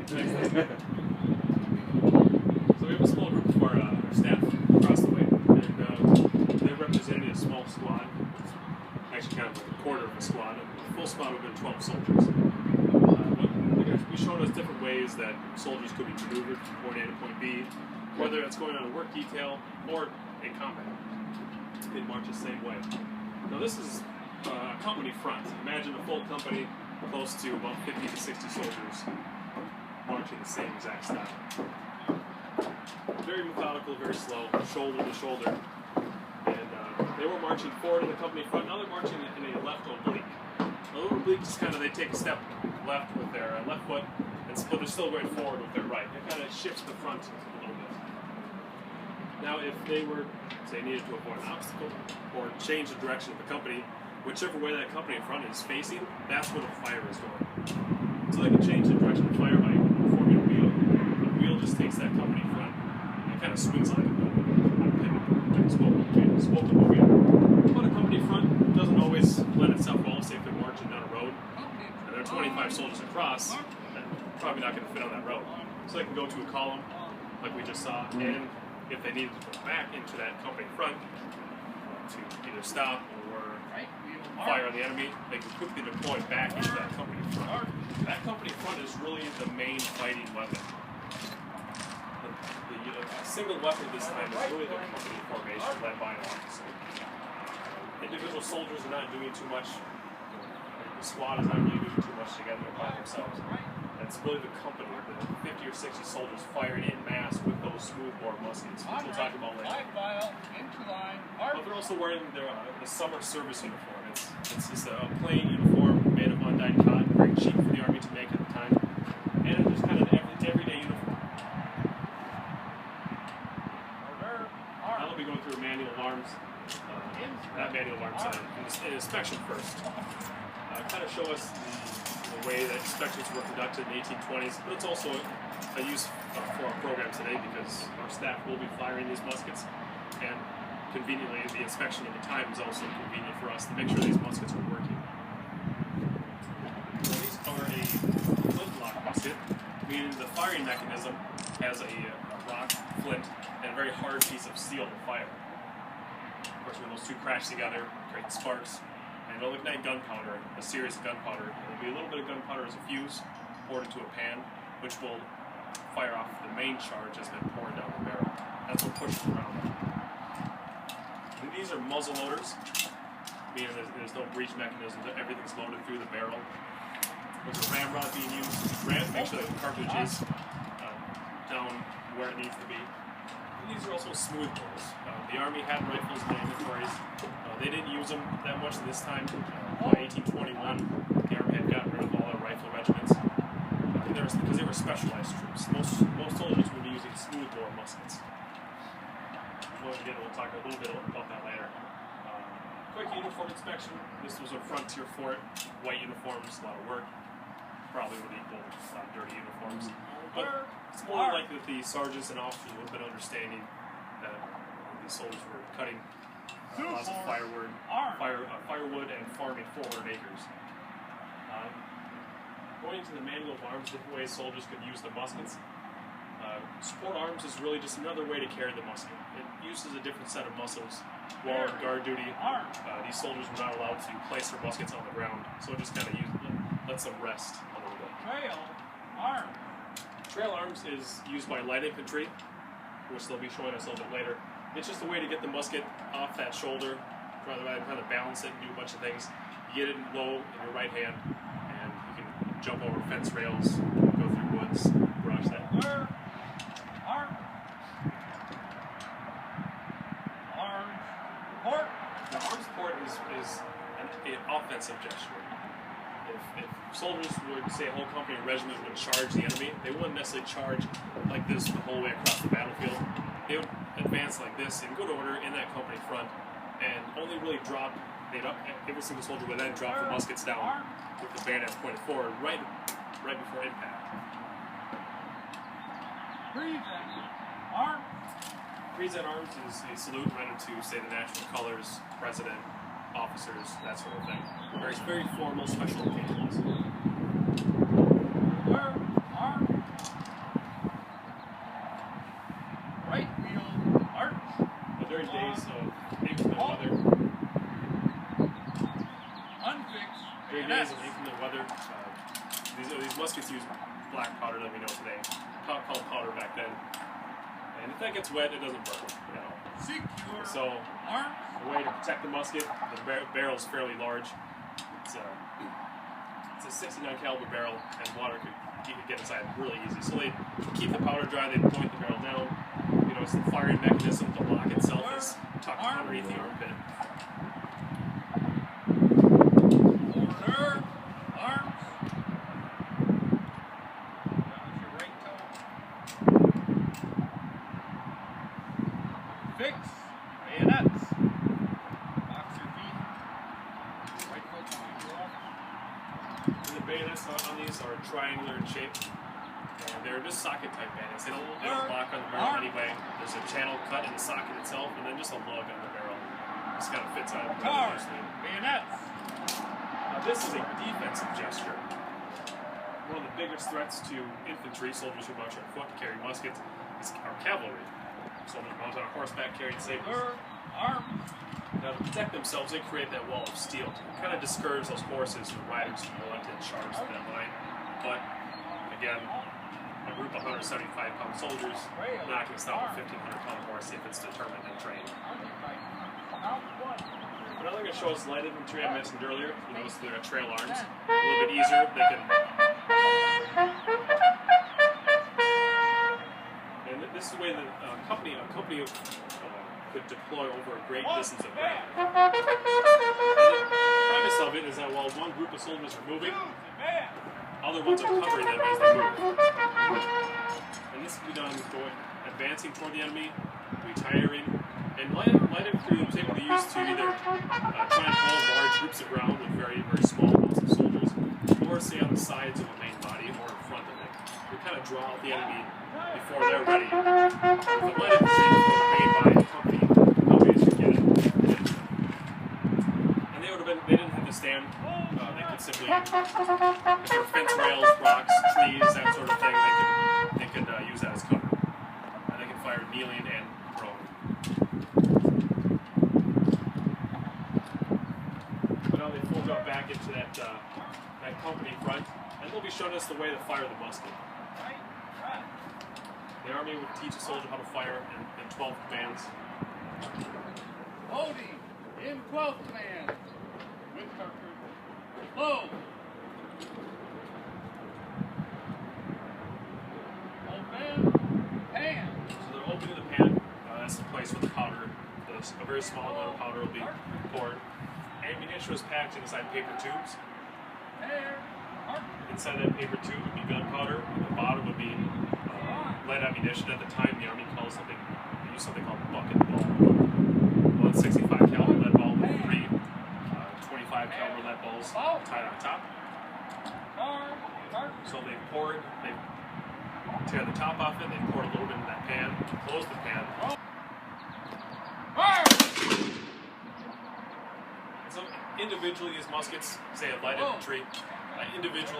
So we have a small group of our staff across the way, and they're representing a small squad. Actually, kind of like a quarter of a squad. A full squad would have been 12 soldiers. We showed us different ways that soldiers could be maneuvered from point A to point B, whether it's going on a work detail or in combat. They march the same way. Now this is a company front. Imagine a full company, close to about 50 to 60 soldiers, marching the same exact style. Very methodical, very slow, shoulder to shoulder. And they were marching forward in the company front. Now they're marching in a left oblique. A little oblique is kind of, they take a step left with their left foot, but they're still going forward with their right. It kind of shifts the front a little bit. Now if they were, say, needed to avoid an obstacle or change the direction of the company, whichever way that company in front is facing, that's where the fire is going. So they can change the direction of fire by forming a wheel. The wheel just takes that company front and kind of swings like a pivot, like a spoke of a wheel. But a company front doesn't always lend itself well. Say if they're marching down a road, and there are 25 soldiers across, they're probably not going to fit on that road. So they can go to a column, like we just saw, and if they needed to go back into that company front to either stop or fire on the enemy, they can quickly deploy back into that company front. That company front is really the main fighting weapon. The single weapon this time is really the company formation led by an officer. Individual soldiers are not doing too much. The squad is not really doing too much together by themselves. It's really the company, the 50 or 60 soldiers firing in mass with those smoothbore muskets, which we'll talk about later. But they're also wearing their the summer service uniform. It's just a plain uniform made of undyed cotton, very cheap for the Army to make at the time. And it's just kind of an everyday uniform. Now they'll be going through manual alarms. That manual alarm sign, and inspection first. Kind of show us the way that inspections were conducted in the 1820s, but it's also a use for our program today because our staff will be firing these muskets, and conveniently the inspection of the time is also convenient for us to make sure these muskets are working. So these are a flintlock musket, meaning the firing mechanism has a rock, flint, and a very hard piece of steel to fire. Of course, when those two crash together, create sparks, and it'll ignite gunpowder, a series of gunpowder. There'll be a little bit of gunpowder as a fuse poured into a pan, which will fire off the main charge that's been poured down the barrel. That's what pushes around. And these are muzzle loaders, meaning there's no breech mechanism. Everything's loaded through the barrel. There's a ramrod being used to make sure that the cartridge is down where it needs to be. And these are also smooth bores. The Army had rifles in their inventories. They didn't use them that much this time. By 1821, the Army had gotten rid of all their rifle regiments because they were specialized troops. Most soldiers would be using smooth bore muskets. We'll talk a little bit about that later. Quick uniform inspection. This was a frontier fort. White uniforms, a lot of work. Probably would equal dirty uniforms. But it's more likely that the sergeants and officers would have been understanding that these soldiers were cutting lots of firewood and farming 400 acres. Going into the manual of arms, different ways soldiers could use the muskets. Support arms is really just another way to carry the musket. It uses a different set of muscles. While on guard duty, these soldiers were not allowed to place their muskets on the ground, so it just kind of lets them rest a little bit. Trail arms is used by light infantry, which they'll be showing us a little bit later. It's just a way to get the musket off that shoulder, try to balance it and do a bunch of things. You get it low in your right hand, and you can jump over fence rails, go through woods, brush that. The arm support is an offensive gesture. If soldiers would, say, a whole company or regiment would charge the enemy, they wouldn't necessarily charge like this the whole way across the battlefield. They would advance like this in good order in that company front, and only really drop. Every single soldier would then drop the muskets down with the bayonets pointed forward, right before impact. Present arms is a salute rendered to, say, the national colors, president, officers, that sort of thing. Very formal, special occasions. days of inclement weather, these muskets use black powder that we know today. Called powder back then. And if that gets wet, it doesn't burn. You know. So, the way to protect the musket, the barrel is fairly large. It's a 69 caliber barrel, and water could get inside really easy. So they keep the powder dry. They point the barrel down. You know, it's the firing mechanism. The lock itself is tucked underneath the armpit. Fix, bayonets, box your feet, right foot on your left. And the bayonets on these are triangular in shape, and they're just socket type bayonets. They don't lock on the barrel anyway. There's a channel cut in the socket itself, and then just a lug on the barrel. Just kind of fits on it rather loosely. Bayonets. Now this is a defensive gesture. One of the biggest threats to infantry, soldiers who march on foot carrying muskets, is our cavalry. Soldiers mounted on horseback carrying sabers. Now to protect themselves, they create that wall of steel to kind of discourage those horses and riders from going to charge that line. But again, a group of 175-pound soldiers not going to stop a 1,500-pound horse if it's determined and trained. But now they're going to show us light infantry I mentioned earlier. You notice they're trail arms. A little bit easier. They can. And this is the way that a company could deploy over a great distance of ground. And the premise of it is that while one group of soldiers are moving, other ones are covering them as they move. And this can be done advancing toward the enemy, retiring, and light infantry is able to use to either try and hold large groups of ground with very, very small amounts of soldiers, or say on the sides of a main body or in front of it. We kind of draw out the enemy before they're ready. With the light infantry before the main body, the company should get it. And they didn't have to stand. They could simply, if there were fence rails, rocks, trees, that sort of thing, they could use that as cover. And they can fire kneeling and prone. But now they fold up back into that company front, and they'll be showing us the way to fire the musket. The Army would teach a soldier how to fire in 12 commands. Loading in 12th command. With cartridge. Load. Open. Pan. So they're opening the pan. That's the place where the powder, a very small amount of powder will be poured. Ammunition was packed inside paper tubes. Inside that paper tube would be gunpowder. At the bottom would be lead ammunition. At the time, the Army used something called bucket ball. 165 caliber lead ball with 3 25 caliber lead balls tied on top. So they tear the top off it, they pour a little bit in that pan, close the pan. So individually, these muskets, say a light infantry, individually.